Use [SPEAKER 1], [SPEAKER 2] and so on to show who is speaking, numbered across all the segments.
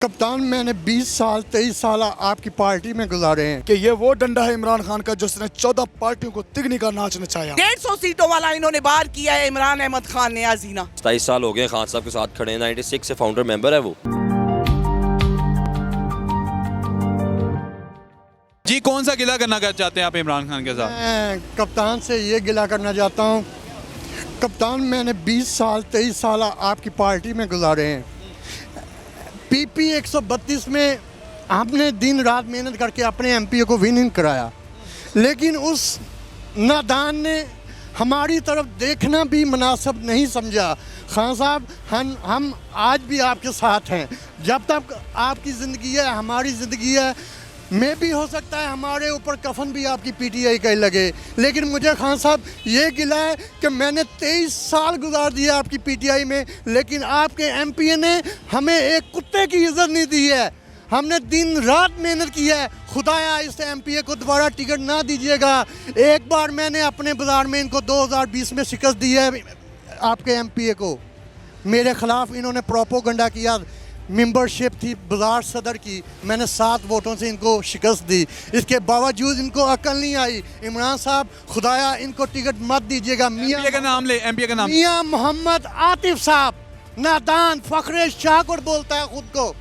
[SPEAKER 1] कप्तान, मैंने 20 साल 23 साल आपकी पार्टी में गुजारे हैं
[SPEAKER 2] कि ये वो डंडा है इमरान खान का जिसने 14 पार्टियों को तिगनी का नाच नचाया।
[SPEAKER 3] 150 सीटों वाला इन्होंने बाहर किया है इमरान अहमद खान ने हसीना।
[SPEAKER 4] 27 साल हो गए खान साहब के साथ खड़े हैं, 96 से फाउंडर मेंबर है वो।
[SPEAKER 5] जी, कौन सा गिला करना चाहते हैं आप इमरान खान के साथ?
[SPEAKER 1] मैं कप्तान से ये गिला करना चाहता हूँ, कप्तान मैंने 20 साल 23 साल आपकी पार्टी में गुजारे हैं। पीपी 132 में आपने दिन रात मेहनत करके अपने एमपी को विनिंग कराया, लेकिन उस नादान ने हमारी तरफ देखना भी मुनासिब नहीं समझा। खान साहब, हम आज भी आपके साथ हैं। जब तक आपकी ज़िंदगी है हमारी ज़िंदगी है। मैं भी हो सकता है हमारे ऊपर कफन भी आपकी पीटीआई का ही लगे, लेकिन मुझे खान साहब ये गिला है कि मैंने 23 साल गुजार दिया आपकी पीटीआई में, लेकिन आपके एमपी ने हमें एक कुत्ते की इज्जत नहीं दी है। हमने दिन रात मेहनत की है। खुदाया इस एमपी को दोबारा टिकट ना दीजिएगा। एक बार मैंने अपने बाजार में इनको 2020 में शिकस्त दी है आपके एमपी को। मेरे ख़िलाफ़ इन्होंने प्रोपोगंडा किया, मेंबरशिप थी बाजार सदर की, मैंने 7 वोटों से इनको शिकस्त दी। इसके बावजूद इनको अकल नहीं आई। इमरान साहब, खुदाया इनको टिकट मत दीजिएगा।
[SPEAKER 5] एमपी का नाम ले, एमपी का नाम।
[SPEAKER 1] मियां मोहम्मद आतिफ साहब, नादान फखरे शाहकुर बोलता है खुद को।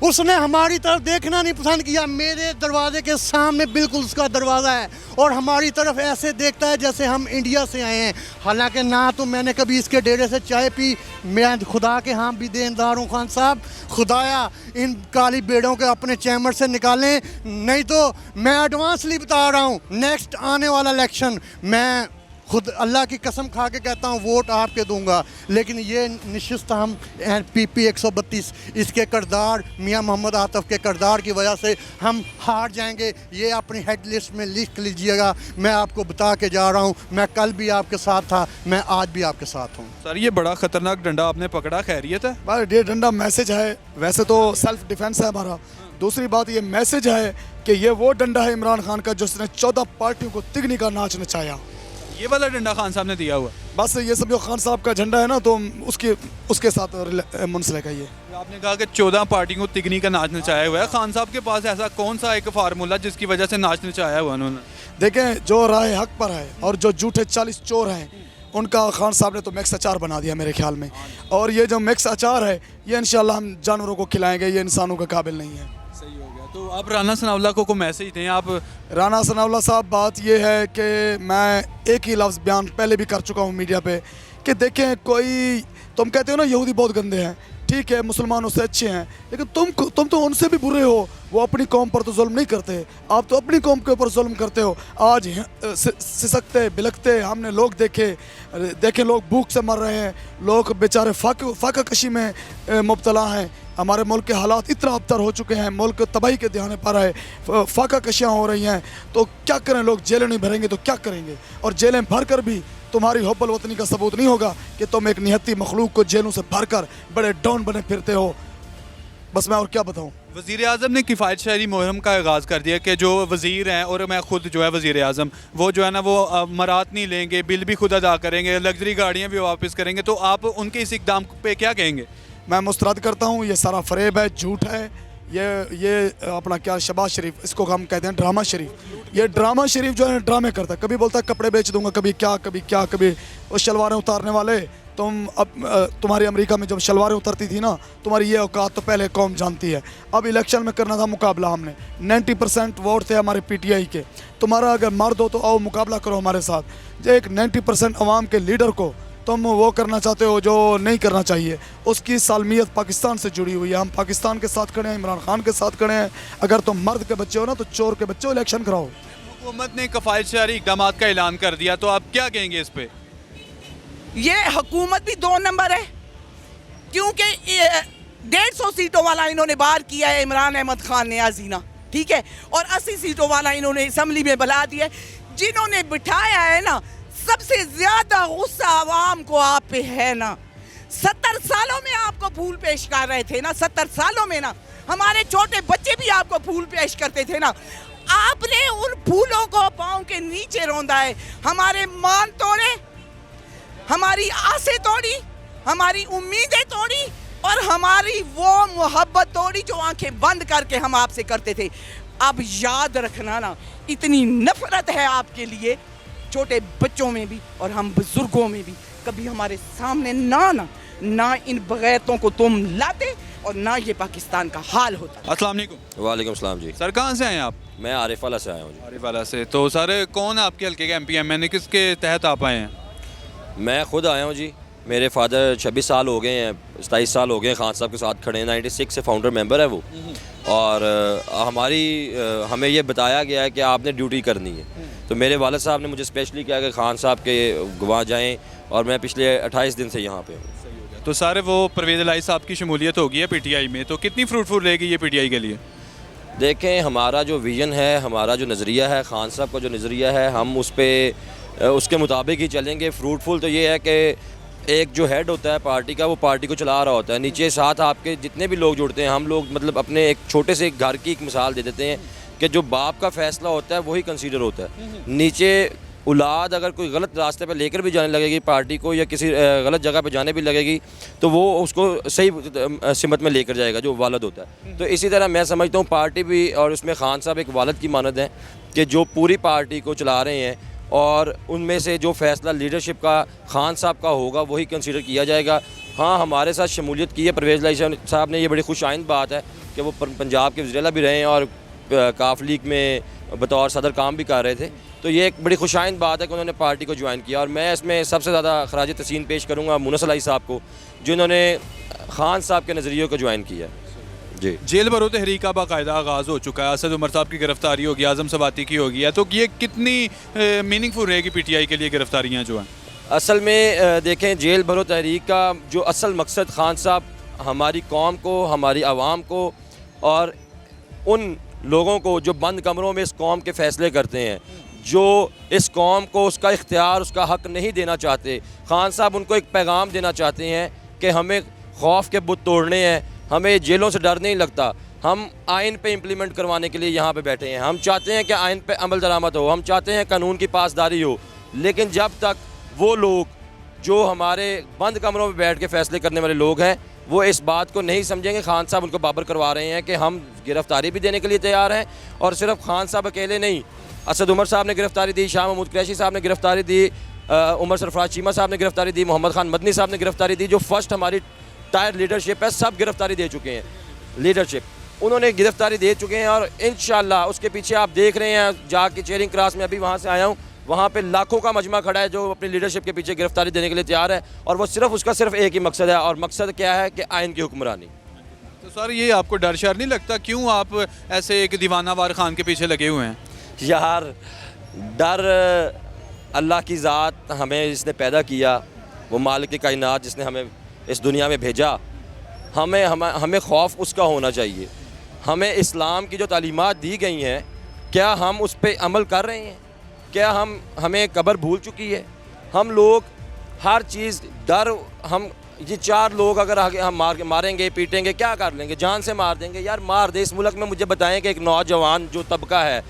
[SPEAKER 1] उसने हमारी तरफ देखना नहीं पसंद किया। मेरे दरवाजे के सामने बिल्कुल उसका दरवाज़ा है और हमारी तरफ ऐसे देखता है जैसे हम इंडिया से आए हैं। हालांकि ना तो मैंने कभी इसके डेरे से चाय पी, मैं खुदा के यहाँ भी देनदार हूँ। खान साहब, खुदाया इन काली बेड़ों के अपने चैम्बर से निकालें, नहीं तो मैं एडवांसली बता रहा हूँ नेक्स्ट आने वाला इलेक्शन मैं खुद अल्लाह की कसम खा के कहता हूँ वोट आपके दूंगा। लेकिन ये निश्चित हम पीपी 132 इसके किरदार, मियां मोहम्मद आतिफ के किरदार की वजह से हम हार जाएंगे। ये अपनी हेड लिस्ट में लिख लीजिएगा। मैं आपको बता के जा रहा हूँ, मैं कल भी आपके साथ था, मैं आज भी आपके साथ हूँ।
[SPEAKER 5] सर, ये बड़ा खतरनाक डंडा आपने पकड़ा, खैरियत है?
[SPEAKER 2] भाई, ये डंडा मैसेज है। वैसे तो सेल्फ डिफेंस है हमारा। दूसरी बात ये मैसेज है कि ये वो डंडा है इमरान खान का जिसने 14 पार्टियों को तिगनी का नाच नचाया।
[SPEAKER 5] ये वाला डंडा खान साहब ने दिया हुआ?
[SPEAKER 2] बस ये सब जो खान साहब का झंडा है ना, तो उसके साथ मुंसलिक है ये।
[SPEAKER 5] आपने कहा कि 14 पार्टियों को तिगनी का नाच नचाया हुआ है। खान साहब के पास ऐसा कौन सा एक फार्मूला जिसकी वजह से नाच नचाया हुआ उन्होंने?
[SPEAKER 2] देखें, जो राह हक पर है और जो झूठे 40 चोर हैं, उनका खान साहब ने तो मिक्स अचार बना दिया मेरे ख्याल में। और ये जो मिक्स अचार है ये इंशाल्लाह हम जानवरों को खिलाएंगे, ये इंसानों के काबिल नहीं है।
[SPEAKER 5] सही हो गया। तो आप राना सनाउल्लाह को मैसेज दें। आप
[SPEAKER 2] राना सनाउल्लाह साहब, बात ये है कि मैं एक ही लफ्ज़ बयान पहले भी कर चुका हूँ मीडिया पे कि देखें, कोई तुम कहते हो ना यहूदी बहुत गंदे हैं, ठीक है, मुसलमान उससे अच्छे हैं, लेकिन तुम तो उनसे भी बुरे हो। वो अपनी कौम पर तो जुल्म नहीं करते, आप तो अपनी कौम के ऊपर जुल्म करते हो। आज सिसकते बिलकते हमने लोग देखे लोग भूख से मर रहे हैं, लोग बेचारे फाका कशी में मुब्तला हैं। हमारे मुल्क के हालात इतना अबतर हो चुके हैं, मुल्क तबाही के दहाने पर है, फाका कशियाँ हो रही हैं, तो क्या करें? लोग जेलें नहीं भरेंगे तो क्या करेंगे? और जेलें भर कर भी तुम्हारी हुब्बुल वतनी का सबूत नहीं होगा कि तुम एक निहत्ती मखलूक को जेलों से भरकर बड़े डॉन बने फिरते हो। बस मैं और क्या बताऊं।
[SPEAKER 5] वज़ीर आज़म ने किफ़ायत शहरी मुहिम का आगाज़ कर दिया कि जो वज़ीर हैं, और मैं खुद जो है वज़ीर आज़म, वो जो है ना वो मरात नहीं लेंगे, बिल भी खुद अदा करेंगे, लग्जरी गाड़ियाँ भी वापस करेंगे। तो आप उनके इस इक़दाम पे क्या कहेंगे?
[SPEAKER 2] मैं मुस्तरद करता हूँ। ये सारा फरेब है, झूठ है। ये अपना क्या शहबाज शरीफ, इसको हम कहते हैं ड्रामा शरीफ। ये ड्रामा शरीफ जो है ड्रामे करता है। कभी बोलता है कपड़े बेच दूंगा, कभी क्या कभी वो शलवारें उतारने वाले। तुम्हारी अमेरिका में जब शलवारें उतरती थी ना, तुम्हारी ये औकात तो पहले कौम जानती है। अब इलेक्शन में करना था मुकाबला, हमने 90% वोट थे हमारे पीटीआई के। तुम्हारा अगर मर्द हो तो आओ मुकाबला करो हमारे साथ। जो एक 90% अवाम के लीडर को तुम वो करना चाहते हो जो नहीं करना चाहिए, उसकी सालमियत पाकिस्तान से जुड़ी हुई है। हम पाकिस्तान के साथ खड़े हैं, इमरान खान के साथ खड़े हैं। अगर तुम मर्द के बच्चे हो ना तो चोर के बच्चे हो, इलेक्शन कराओ।
[SPEAKER 5] हुकूमत ने किफ़ायत शहरी इक़दाम का ऐलान कर दिया, तो आप क्या कहेंगे इस पे?
[SPEAKER 3] ये हुकूमत भी 2 नंबर है, क्योंकि 150 सीटों वाला इन्होंने बाहर किया है इमरान अहमद खान ने हसीना, ठीक है, और 80 सीटों वाला इन्होंने असम्बली में बुला दिया है। जिन्होंने बिठाया है ना, सबसे ज्यादा गुस्सा आवाम को आप पे है ना। 70 सालों में आपको फूल पेश कर रहे थे ना, 70 सालों में ना हमारे छोटे बच्चे भी आपको फूल पेश करते थे ना। आपने उन फूलों को पाँव के नीचे रौंदा है। हमारे मान तोड़े, हमारी आसें तोड़ी, हमारी उम्मीदें तोड़ी, और हमारी वो मोहब्बत तोड़ी जो आंखें बंद करके हम आपसे करते थे। अब याद रखना ना, इतनी नफरत है आपके लिए छोटे बच्चों में भी और हम बुजुर्गों में भी। कभी हमारे सामने ना इन बगैरतों को तुम लाते और ना ये पाकिस्तान का हाल होता।
[SPEAKER 5] अस्सलाम वालेकुम।
[SPEAKER 4] वालेकुम सलाम जी।
[SPEAKER 5] सर कहाँ से आए हैं आप?
[SPEAKER 4] मैं आरिफ वाला से आया हूँ जी।
[SPEAKER 5] आरिफ वाला से। तो सर कौन है आपके हल्के के एमपी एमएनए, किसके तहत आप आए हैं?
[SPEAKER 4] मैं खुद आया हूँ जी। मेरे फादर 26 साल हो गए हैं, 27 साल हो गए हैं खान साहब के साथ खड़े हैं। 96 से फाउंडर मेंबर है वो। और हमें ये बताया गया है कि आपने ड्यूटी करनी है। तो मेरे वालिद साहब ने मुझे स्पेशली कहा कि खान साहब के गवाह जाएं, और मैं पिछले 28 दिन से यहाँ पे हूँ।
[SPEAKER 5] तो सर वो परवेज़ इलाही साहब की शमूलियत होगी है पीटीआई में, तो कितनी फ्रूटफुल रहेगी ये पीटीआई के लिए?
[SPEAKER 4] देखें, हमारा जो विज़न है, हमारा जो नज़रिया है, खान साहब का जो नज़रिया है, हम उस पर उसके मुताबिक ही चलेंगे। फ्रूटफुल तो ये है कि एक जो हेड होता है पार्टी का, वो पार्टी को चला रहा होता है। नीचे साथ आपके जितने भी लोग जुड़ते हैं, हम लोग मतलब अपने एक छोटे से घर की एक मिसाल दे देते हैं कि जो बाप का फ़ैसला होता है वही कंसीडर होता है। नीचे औलाद अगर कोई गलत रास्ते पे लेकर भी जाने लगेगी पार्टी को, या किसी गलत जगह पे जाने भी लगेगी, तो वो उसको सही सिमत में लेकर जाएगा जो वालिद होता है। तो इसी तरह मैं समझता हूँ पार्टी भी, और उसमें खान साहब एक वालिद की मानद है कि जो पूरी पार्टी को चला रहे हैं, और उनमें से जो फ़ैसला लीडरशिप का खान साहब का होगा वही कंसीडर किया जाएगा। हाँ, हमारे साथ शमूलियत की है परवेज़ इलाही साहब ने, ये बड़ी खुश आइंद बात है कि वो पंजाब के वज़ीर आला भी रहे हैं और काफ लीग में बतौर सदर काम भी कर रहे थे। तो ये एक बड़ी खुशाइंद बात है कि उन्होंने पार्टी को ज्वाइन किया। और मैं इसमें सबसे ज़्यादा खराज तहसीन पेश करूँगा मुनस इलाही साहब को, जिन्होंने खान साहब के नज़रिए को ज्वाइन किया जी।
[SPEAKER 5] जेल भरो तहरीक का बाकायदा आगाज़ हो चुका है, असद उमर साहब की गिरफ्तारी होगी, आज़म सवाती की होगी है, तो ये कितनी मीनिंगफुल रहेगी पीटीआई के लिए गिरफ्तारियाँ जो हैं?
[SPEAKER 4] असल में देखें, जेल भरो तहरीक का जो असल मकसद खान साहब हमारी कौम को, हमारी आवाम को और उन लोगों को जो बंद कमरों में इस कौम के फ़ैसले करते हैं, जो इस कौम को उसका इख्तियार, उसका हक़ नहीं देना चाहते, खान साहब उनको एक पैगाम देना चाहते हैं कि हमें खौफ के बुत तोड़ने हैं, हमें जेलों से डर नहीं लगता, हम आइन पे इम्प्लीमेंट करवाने के लिए यहाँ पे बैठे हैं। हम चाहते हैं कि आइन पे अमल दरामद हो, हम चाहते हैं कानून की पासदारी हो। लेकिन जब तक वो लोग जो हमारे बंद कमरों में बैठ के फ़ैसले करने वाले लोग हैं, वो इस बात को नहीं समझेंगे, खान साहब उनको बाबर करवा रहे हैं कि हम गिरफ़्तारी भी देने के लिए तैयार हैं। और सिर्फ खान साहब अकेले नहीं, असद उमर साहब ने गिरफ़्तारी दी, शाह महमूद कुरैशी साहब ने गिरफ़्तारी दी, उमर सरफराज चीमा साहब ने गिरफ़्तारी दी, मोहम्मद खान मदनी साहब ने गिरफ़्तारी दी। जो फर्स्ट हमारी टायर लीडरशिप है, सब गिरफ़्तारी दे चुके हैं। लीडरशिप उन्होंने गिरफ़्तारी दे चुके हैं, और इंशाअल्लाह उसके पीछे आप देख रहे हैं जाके चेयरिंग क्रास में, अभी वहाँ से आया हूँ, वहाँ पे लाखों का मजमा खड़ा है जो अपनी लीडरशिप के पीछे गिरफ़्तारी देने के लिए तैयार है। और वो सिर्फ उसका सिर्फ एक ही मकसद है, और मकसद क्या है कि आइन की हुक्मरानी।
[SPEAKER 5] तो सर ये आपको डर शर नहीं लगता? क्यों आप ऐसे एक दीवाना वार खान के पीछे लगे हुए हैं?
[SPEAKER 4] यार, डर अल्लाह की ज़ात, हमें जिसने पैदा किया, वो मालिक कायनात जिसने हमें इस दुनिया में भेजा, हमें खौफ उसका होना चाहिए। हमें इस्लाम की जो तालीमात दी गई हैं, क्या हम उस पर अमल कर रहे हैं? क्या हमें कब्र भूल चुकी है? हम लोग हर चीज़ डर, हम ये 4 लोग अगर आगे हम मारेंगे पीटेंगे, क्या कर लेंगे? जान से मार देंगे। यार मार दे। इस मुल्क में मुझे बताएं कि एक नौजवान जो तबका है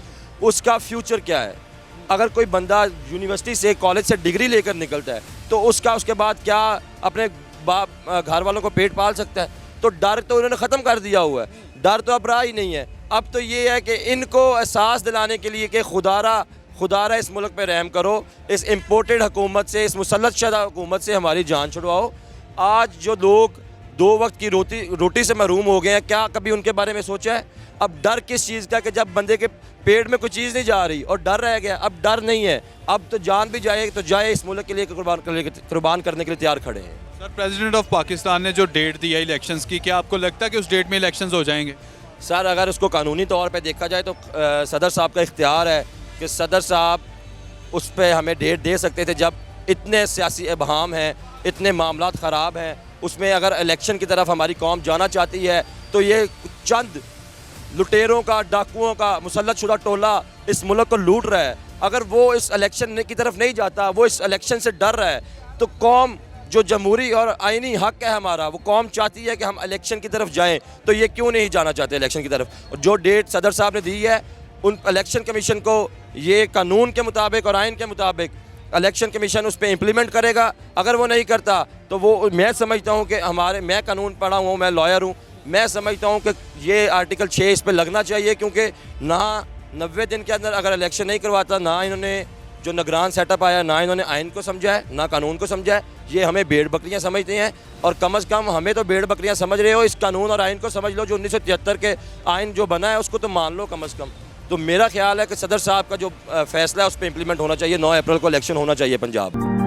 [SPEAKER 4] उसका फ्यूचर क्या है? अगर कोई बंदा यूनिवर्सिटी से, कॉलेज से डिग्री लेकर निकलता है, तो उसके बाद क्या अपने बाप घर वालों को पेट पाल सकता है? तो डर तो उन्होंने ख़त्म कर दिया हुआ है, डर तो अब रहा ही नहीं है। अब तो ये है कि इनको एहसास दिलाने के लिए कि खुदारा इस मुल्क पे रहम करो, इस इम्पोर्टेड हुकूमत से, इस मुसल्लत शुदा हुकूमत से हमारी जान छुड़वाओ। आज जो लोग 2 वक्त की रोटी से महरूम हो गए हैं, क्या कभी उनके बारे में सोचा है? अब डर किस चीज़ का कि जब बंदे के पेट में कोई चीज़ नहीं जा रही और डर रह गया, अब डर नहीं है। अब तो जान भी जाए तो जाए, इस मुल्क के लिए कुर्बान करने के लिए तैयार खड़े हैं।
[SPEAKER 5] सर प्रेसिडेंट ऑफ पाकिस्तान ने जो डेट दी है इलेक्शंस की, क्या आपको लगता है कि उस डेट में इलेक्शंस हो जाएंगे?
[SPEAKER 4] सर अगर उसको कानूनी तौर पे देखा जाए तो सदर साहब का इख्तियार है कि सदर साहब उस पर हमें डेट दे सकते थे। जब इतने सियासी इबहाम हैं, इतने मामलात ख़राब हैं, उसमें अगर इलेक्शन की तरफ हमारी कौम जाना चाहती है तो ये चंद लुटेरों का, डाकुओं का मुसल्लत शुदा टोला इस मुल्क को लूट रहा है। अगर वो इस इलेक्शन की तरफ नहीं जाता, वो इस इलेक्शन से डर रहा है, तो कौम जो जमहूरी और आइनी हक़ है हमारा, वो कौम चाहती है कि हम इलेक्शन की तरफ जाएं, तो ये क्यों नहीं जाना चाहते इलेक्शन की तरफ? और जो डेट सदर साहब ने दी है, उन इलेक्शन कमीशन को ये कानून के मुताबिक और आइन के मुताबिक इलेक्शन कमीशन उस पर इम्प्लीमेंट करेगा। अगर वो नहीं करता तो वो, मैं समझता हूँ कि मैं कानून पढ़ा हूँ, मैं लॉयर हूँ, मैं समझता हूँ कि ये आर्टिकल 6 इस पर लगना चाहिए, क्योंकि ना 90 दिन के अंदर अगर इलेक्शन नहीं करवाता, ना इन्होंने जो निगरान सेटअप आया, ना इन्होंने आइन को समझा है, ना कानून को समझा है। ये हमें भेड़ बकरियां समझते हैं, और कम से कम हमें तो भेड़ बकरियां समझ रहे हो, इस कानून और आइन को समझ लो। जो 1973 के आइन जो बना है उसको तो मान लो कम से कम। तो मेरा ख्याल है कि सदर साहब का जो फैसला है उस पर इम्प्लीमेंट होना चाहिए। 9 अप्रैल को इलेक्शन होना चाहिए पंजाब।